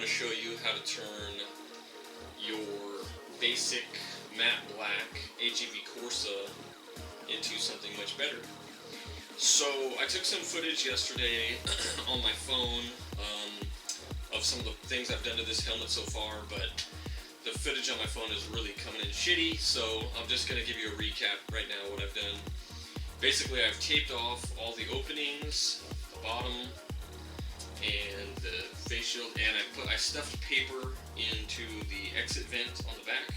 to show you how to turn your basic matte black AGV Corsa into something much better. So I took some footage yesterday on my phone of some of the things I've done to this helmet so far, but the footage on my phone is really coming in shitty, so I'm just going to give you a recap right now what I've done. Basically, I've taped off all the openings, the bottom, and the face shield, and I stuffed paper into the exit vent on the back.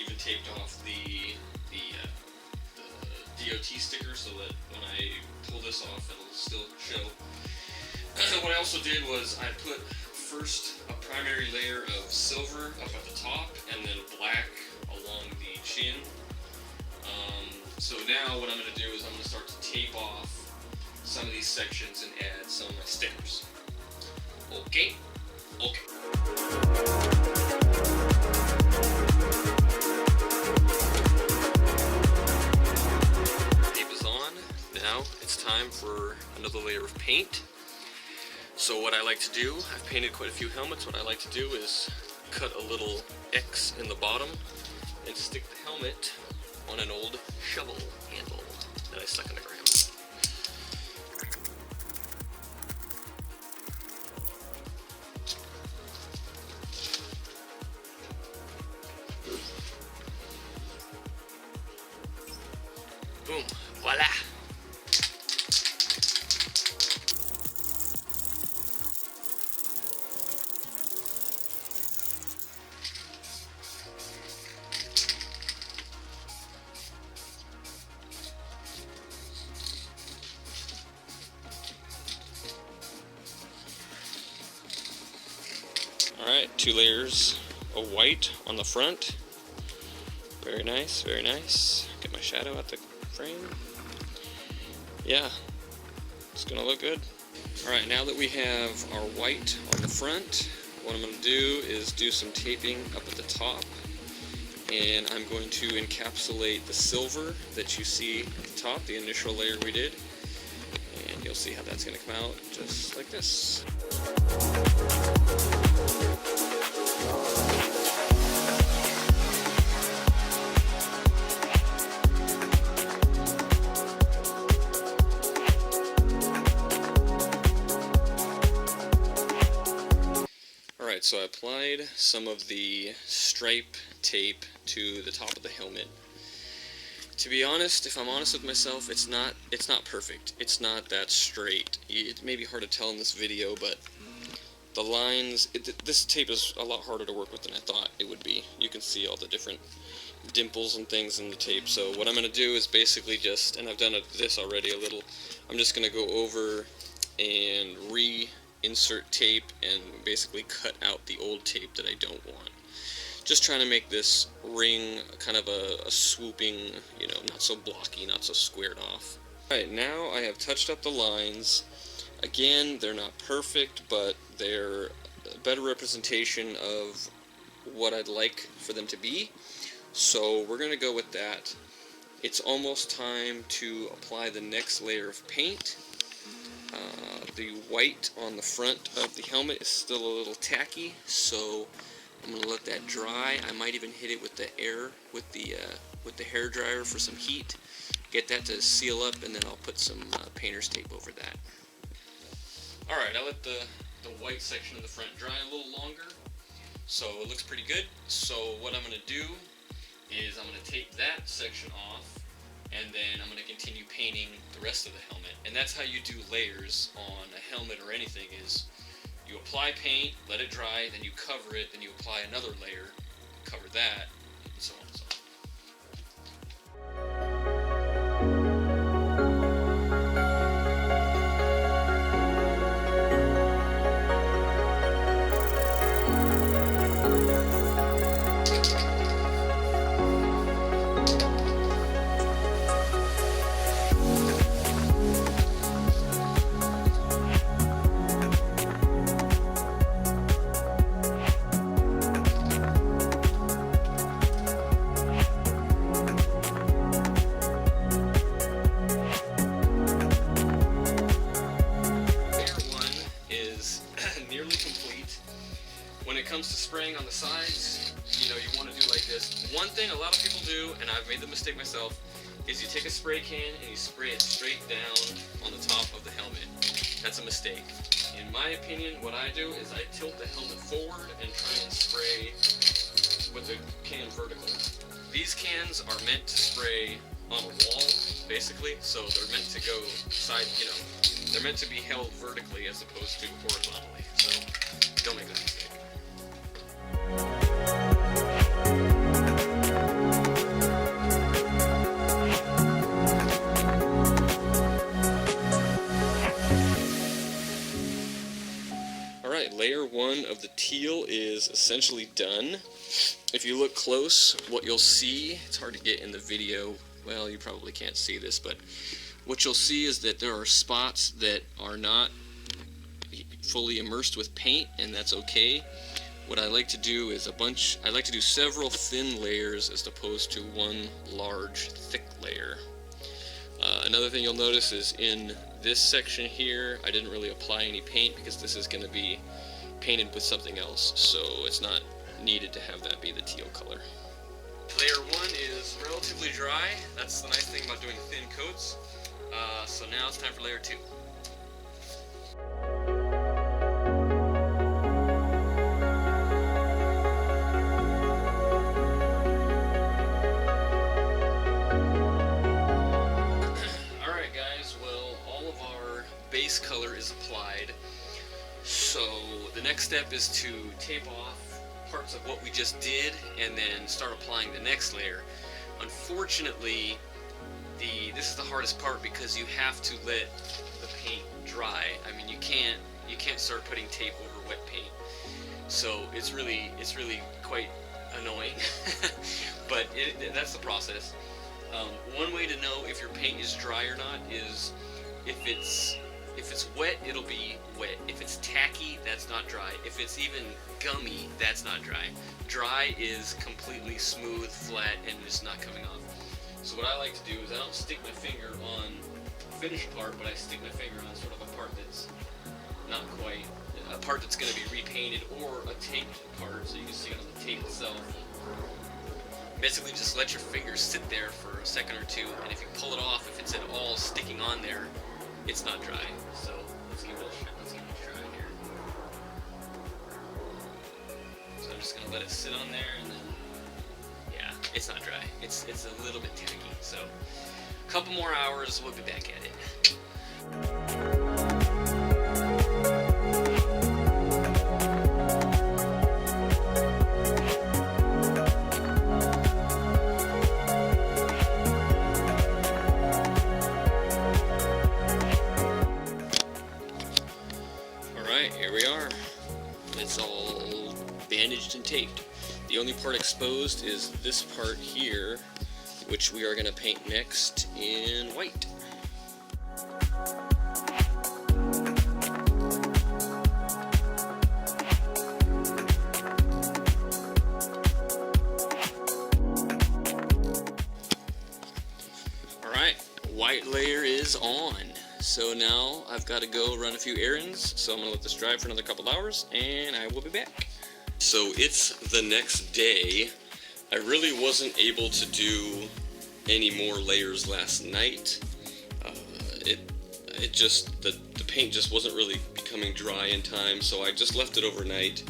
Even taped off the DOT sticker so that when I pull this off, it'll still show. So what I also did was I put first a primary layer of silver up at the top, and then black along the chin. So now what I'm going to do is I'm going to start to tape off some of these sections and add some of my stickers. Okay? Okay. Tape is on. Now it's time for another layer of paint. So what I like to do, I've painted quite a few helmets, what I like to do is cut a little X in the bottom and stick the helmet on an old shovel handle that I stuck in the ground. Boom, voila! Alright, 2 layers of white on the front. Very nice, very nice. Get my shadow out the frame. Yeah, it's gonna look good. Alright, now that we have our white on the front, what I'm gonna do is do some taping up at the top. And I'm going to encapsulate the silver that you see at the top, the initial layer we did. And you'll see how that's gonna come out just like this. Alright, so I applied some of the stripe tape to the top of the helmet. To be honest, if I'm honest with myself, it's not perfect. It's not that straight. It may be hard to tell in this video, but the lines, this tape is a lot harder to work with than I thought it would be. You can see all the different dimples and things in the tape. So what I'm going to do is basically just, and I've done this already a little, I'm just going to go over and reinsert tape and basically cut out the old tape that I don't want. Just trying to make this ring kind of a swooping, you know, not so blocky, not so squared off. Alright, now I have touched up the lines. Again, they're not perfect, but they're a better representation of what I'd like for them to be. So we're going to go with that. It's almost time to apply the next layer of paint. The white on the front of the helmet is still a little tacky, so I'm going to let that dry. I might even hit it with the hair dryer for some heat. Get that to seal up, and then I'll put some painter's tape over that. Alright, I let the white section of the front dry a little longer, so it looks pretty good. So what I'm going to do is I'm going to tape that section off, and then I'm going to continue painting the rest of the helmet. And that's how you do layers on a helmet or anything, is you apply paint, let it dry, then you cover it, then you apply another layer, cover that, and so on and so on. on the sides, you know, you want to do like this. One thing a lot of people do, and I've made the mistake myself, is you take a spray can and you spray it straight down on the top of the helmet. That's a mistake. In my opinion, what I do is I tilt the helmet forward and try and spray with the can vertical. These cans are meant to spray on a wall, basically, so they're meant to go side, you know, they're meant to be held vertically as opposed to horizontally, so don't make that mistake. Alright, layer 1 of the teal is essentially done. If you look close, what you'll see, it's hard to get in the video, well, you probably can't see this, but what you'll see is that there are spots that are not fully immersed with paint, and that's okay. What I like to do is I like to do several thin layers as opposed to one large, thick layer. Another thing you'll notice is in this section here, I didn't really apply any paint because this is going to be painted with something else, so it's not needed to have that be the teal color. Layer 1 is relatively dry. That's the nice thing about doing thin coats. So now it's time for layer 2. Alright guys, well, all of our base color is applied. So the next step is to tape off parts of what we just did and then start applying the next layer. Unfortunately, this is the hardest part because you have to let the paint dry. I mean, you can't start putting tape over wet paint. So it's really quite annoying, but that's the process. One way to know if your paint is dry or not is if it's wet, it'll be wet. If it's tacky, that's not dry. If it's even gummy, that's not dry. Dry is completely smooth, flat, and it's not coming off. So what I like to do is I don't stick my finger on the finished part, but I stick my finger on sort of a part that's not quite, a part that's going to be repainted, or a taped part, so you can see it on the tape itself. Basically just let your fingers sit there for a second or two, and if you pull it off, if it's at all sticking on there, it's not dry. So let's give it a try here. So I'm just going to let it sit on there, and then yeah, it's not dry. It's a little bit tacky. So a couple more hours, we'll be back at it. Alright, here we are. It's all bandaged and taped. The only part exposed is this part here, which we are going to paint next in white. Alright, white layer is on. So now I've got to go run a few errands, so I'm going to let this dry for another couple hours, and I will be back. So it's the next day. I really wasn't able to do any more layers last night. The paint just wasn't really becoming dry in time, so I just left it overnight.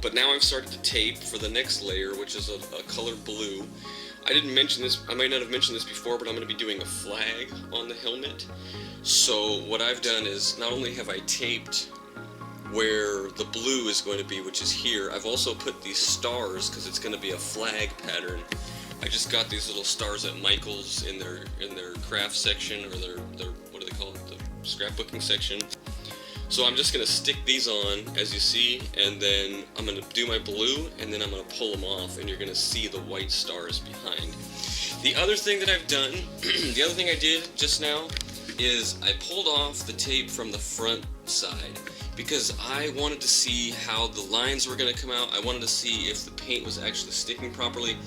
But now I've started to tape for the next layer, which is a color blue. I didn't mention this, I might not have mentioned this before, but I'm going to be doing a flag on the helmet. So what I've done is, not only have I taped where the blue is going to be, which is here, I've also put these stars, because it's going to be a flag pattern. I just got these little stars at Michael's in their craft section, or their what do they call it, the scrapbooking section. So I'm just going to stick these on, as you see, and then I'm going to do my blue, and then I'm going to pull them off, and you're going to see the white stars behind. The other thing that I've done, the other thing I did just now, is I pulled off the tape from the front side, because I wanted to see how the lines were going to come out. I wanted to see if the paint was actually sticking properly.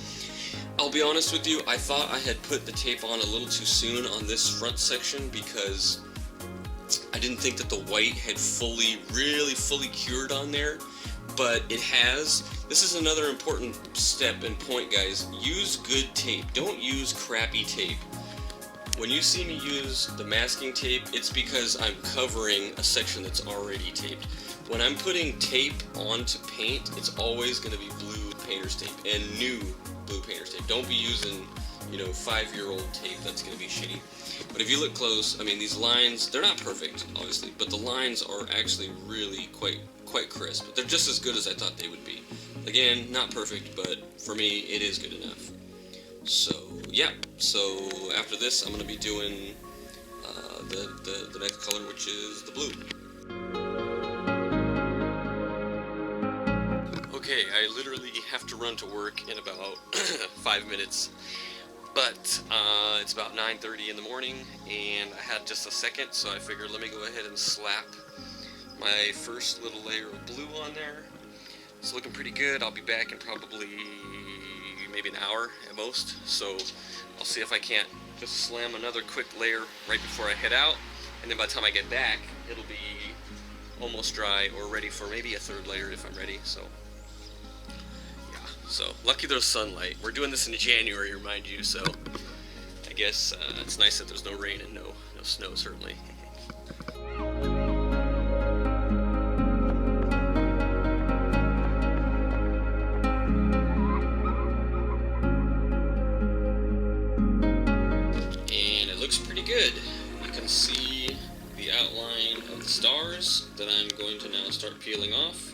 I'll be honest with you, I thought I had put the tape on a little too soon on this front section, because I didn't think that the white had really fully cured on there, but it has. This is another important step and point, guys. Use good tape. Don't use crappy tape. When you see me use the masking tape, it's because I'm covering a section that's already taped. When I'm putting tape onto paint, it's always going to be blue painter's tape and new blue painter's tape. Don't be using, 5-year-old tape. That's going to be shitty. But if you look close, I mean, these lines, they're not perfect, obviously, but the lines are actually really quite crisp. They're just as good as I thought they would be. Again, not perfect, but for me, it is good enough. So, yeah. So, after this, I'm going to be doing the next color, which is the blue. Okay, I literally have to run to work in about 5 minutes. But it's about 9:30 in the morning, and I had just a second, so I figured let me go ahead and slap my first little layer of blue on there. It's looking pretty good. I'll be back in probably maybe an hour at most, so I'll see if I can't just slam another quick layer right before I head out, and then by the time I get back, it'll be almost dry or ready for maybe a third layer if I'm ready. So, lucky there's sunlight. We're doing this in January, remind you, so I guess it's nice that there's no rain and no snow, certainly. And it looks pretty good. You can see the outline of the stars that I'm going to now start peeling off.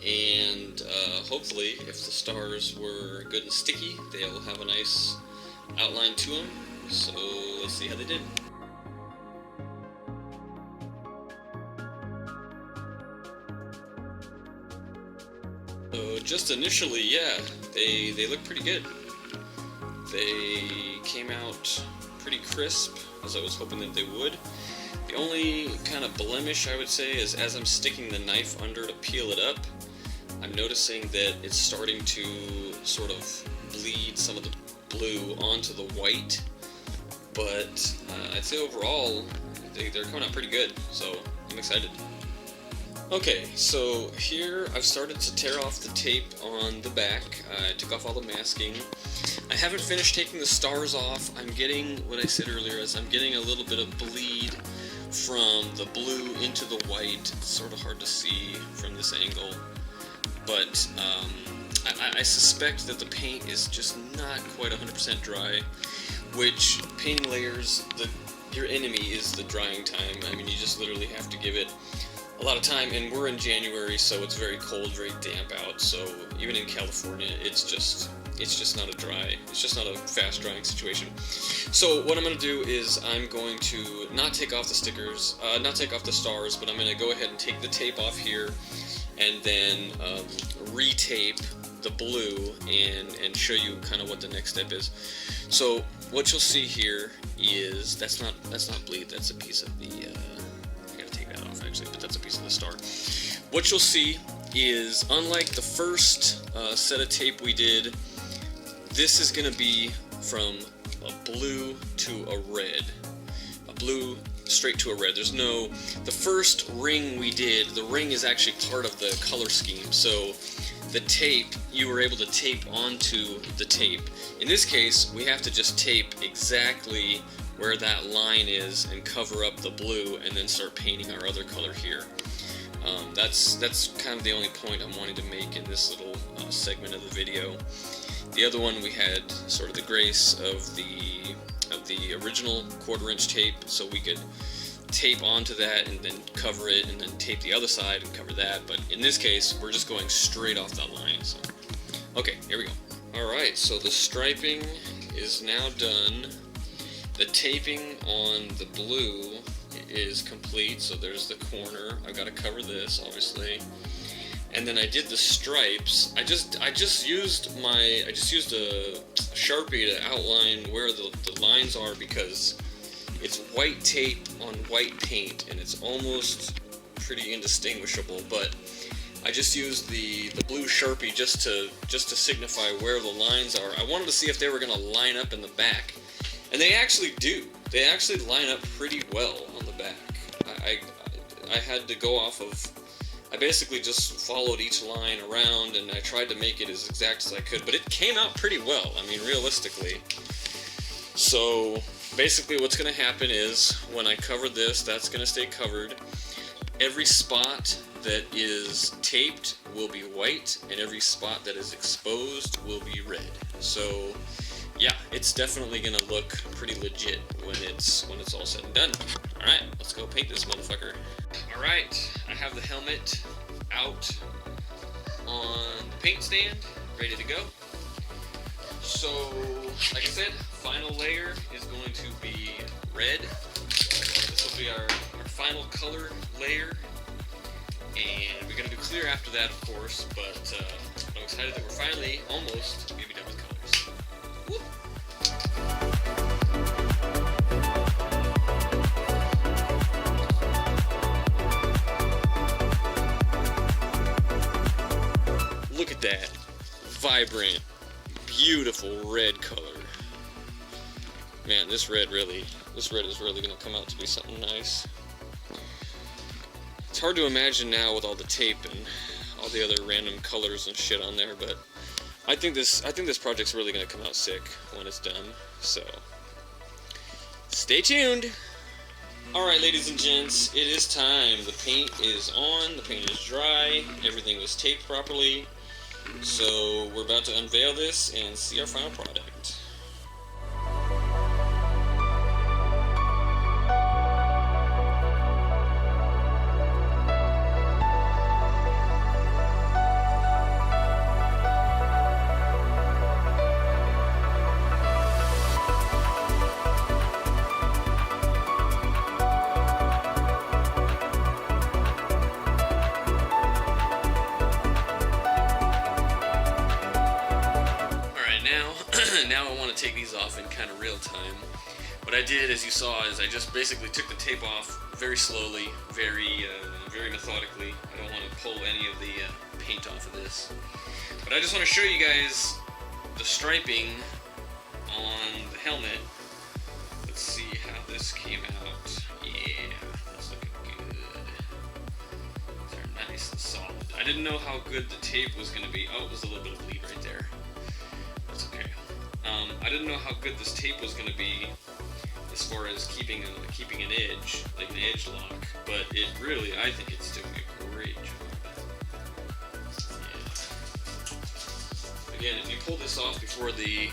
And hopefully, if the stars were good and sticky, they'll have a nice outline to them. So let's see how they did. So just initially, yeah, they look pretty good. They came out pretty crisp, as I was hoping that they would. The only kind of blemish I would say is as I'm sticking the knife under to peel it up, I'm noticing that it's starting to sort of bleed some of the blue onto the white, but I'd say overall they're coming out pretty good, so I'm excited. Okay, so here I've started to tear off the tape on the back. I took off all the masking. I haven't finished taking the stars off. I'm getting, what I said earlier, is I'm getting a little bit of bleed from the blue into the white. It's sort of hard to see from this angle. But I suspect that the paint is just not quite 100% dry, which painting layers, your enemy is the drying time. I mean, you just literally have to give it a lot of time, and we're in January, so it's very cold, very damp out, so even in California, it's just not a fast drying situation. So what I'm going to do is I'm going to not take off the stickers, not take off the stars, but I'm going to go ahead and take the tape off here, and then retape the blue and show you kind of what the next step is. So what you'll see here is that's not bleed, that's a piece of the I gotta take that off actually, but that's a piece of the star. What you'll see is, unlike the first set of tape we did, this is gonna be from a blue to a red, a blue straight to a red. There's no, the first ring we did, the ring is actually part of the color scheme, so the tape, you were able to tape onto the tape. In this case, we have to just tape exactly where that line is and cover up the blue and then start painting our other color here. That's kind of the only point I'm wanting to make in this little segment of the video. The other one, we had sort of the grace of the original 1/4" tape, so we could tape onto that and then cover it and then tape the other side and cover that, but in this case we're just going straight off that line. So okay, here we go. Alright, so the striping is now done. The taping on the blue is complete, so there's the corner. I've got to cover this obviously, and then I did the stripes. I just used a Sharpie to outline where the lines are, because it's white tape on white paint and it's almost pretty indistinguishable, but I just used the blue Sharpie just to signify where the lines are. I wanted to see if they were going to line up in the back, and they actually do. They actually line up pretty well on the back. I had to go off of, I basically just followed each line around and I tried to make it as exact as I could, but it came out pretty well, I mean, realistically. So basically what's going to happen is when I cover this, that's going to stay covered. Every spot that is taped will be white, and every spot that is exposed will be red. So yeah, it's definitely gonna look pretty legit when it's all said and done. Alright, let's go paint this motherfucker. Alright, I have the helmet out on the paint stand, ready to go. So, like I said, final layer is going to be red. This will be our final color layer. And we're going to do clear after that, of course, but I'm excited that we're finally almost going to be done with colors. Whoop. Look at that. Vibrant, beautiful red color. Man, this red is really going to come out to be something nice. It's hard to imagine now with all the tape and all the other random colors and shit on there, but I think this project's really gonna come out sick when it's done. So stay tuned. Alright, ladies and gents, it is time. The paint is on, the paint is dry, everything is taped properly. So we're about to unveil this and see our final product. Now I want to take these off in kind of real time. What I did, as you saw, is I just basically took the tape off very slowly, very methodically. I don't want to pull any of the paint off of this. But I just want to show you guys the striping on the helmet. Let's see how this came out. Yeah, that's looking good. They're nice and solid. I didn't know how good the tape was going to be. Oh, there's a little bit of bleed right there. That's okay. I didn't know how good this tape was going to be as far as keeping an edge, like an edge lock, but it really, I think it's doing a great job. Yeah. Again, if you pull this off before the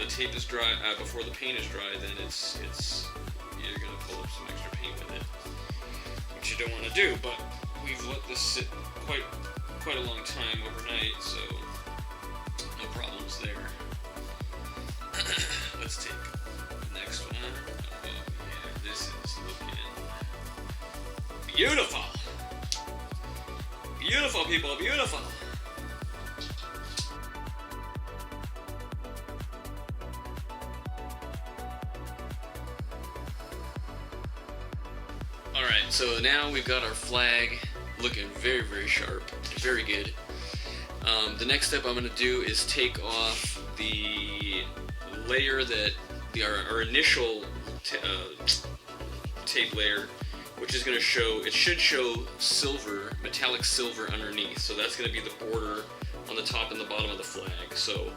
tape is dry, before the paint is dry, then you're going to pull up some extra paint with it, which you don't want to do. But we've let this sit quite a long time overnight, so no problems there. Let's take the next one. Oh yeah, this is looking beautiful. Beautiful, people, beautiful. Alright, so now we've got our flag looking very, very sharp, very good. The next step I'm going to do is take off the layer that our initial tape layer, which is going to show, it should show silver, metallic silver underneath. So that's going to be the border on the top and the bottom of the flag. So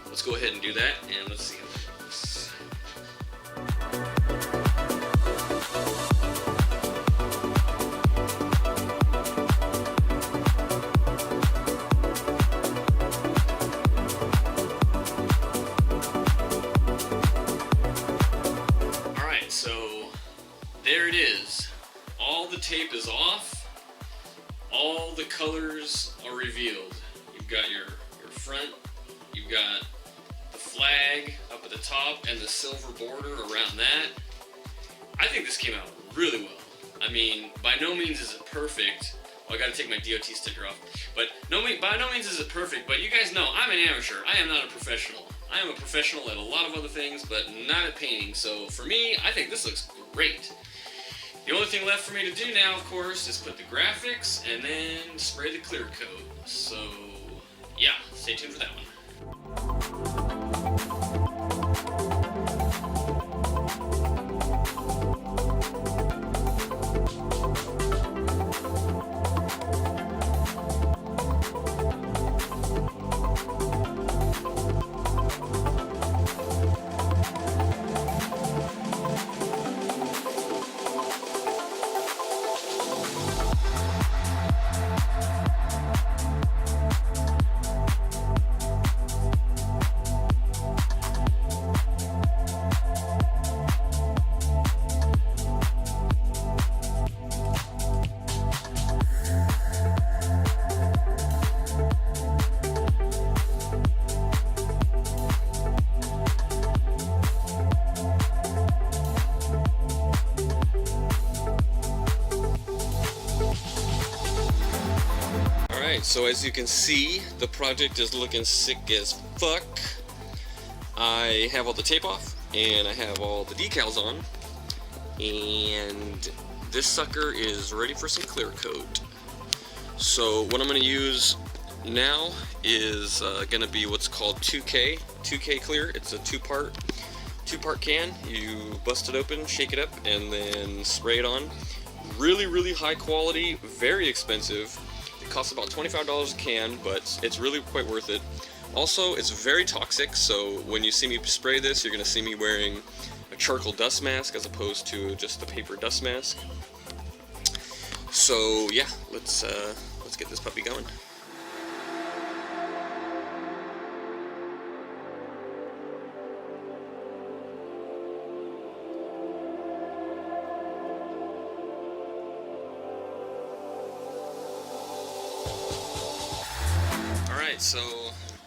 let's go ahead and do that, and let's see how that looks. There it is. All the tape is off. All the colors are revealed. You've got your front, you've got the flag up at the top and the silver border around that. I think this came out really well. I mean, by no means is it perfect. Well, I gotta take my DOT sticker off. But by no means is it perfect, but you guys know I'm an amateur. I am not a professional. I am a professional at a lot of other things, but not at painting. So for me, I think this looks great. The only thing left for me to do now, of course, is put the graphics and then spray the clear coat. So, yeah, stay tuned for that one. so as you can see, the project is looking sick as fuck. I have all the tape off, and I have all the decals on, and this sucker is ready for some clear coat. So what I'm going to use now is going to be what's called 2K clear. It's a two-part can. You bust it open, shake it up, and then spray it on. Really high quality, very expensive. It costs about $25 a can, but it's really quite worth it. Also, it's very toxic, so when you see me spray this, you're going to see me wearing a charcoal dust mask as opposed to just the paper dust mask. So yeah, let's get this puppy going. Alright, so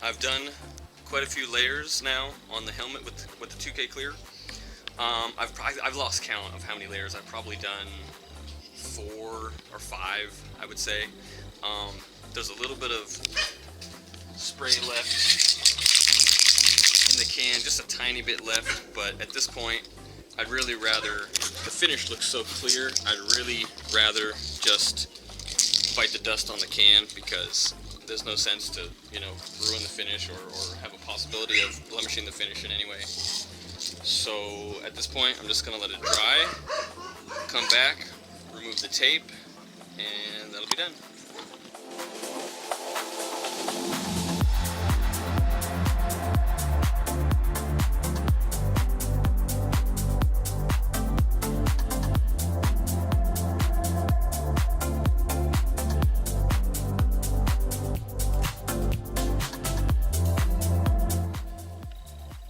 I've done quite a few layers now on the helmet with the 2K clear. I've lost count of how many layers. I've probably done 4 or 5, I would say. There's a little bit of spray left in the can, just a tiny bit left, but at this point I'd really rather, the finish looks so clear, I'd really rather just fight the dust on the can, because there's no sense to, you know, ruin the finish or have a possibility of blemishing the finish in any way. So at this point I'm just going to let it dry, come back, remove the tape, and that'll be done.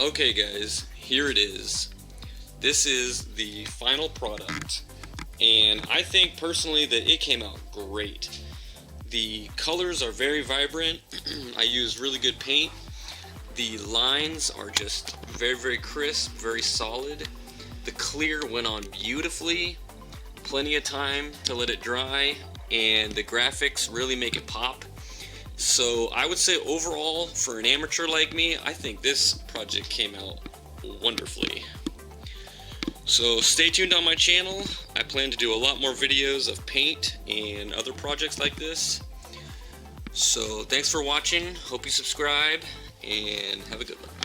Okay guys, here it is. This is the final product, and I think personally that it came out great. The colors are very vibrant. I used really good paint. The lines are just very crisp, very solid. The clear went on beautifully, plenty of time to let it dry, and the graphics really make it pop. So I would say overall, for an amateur like me, I think this project came out wonderfully. So stay tuned on my channel. I plan to do a lot more videos of paint and other projects like this. So thanks for watching, hope you subscribe, and have a good one.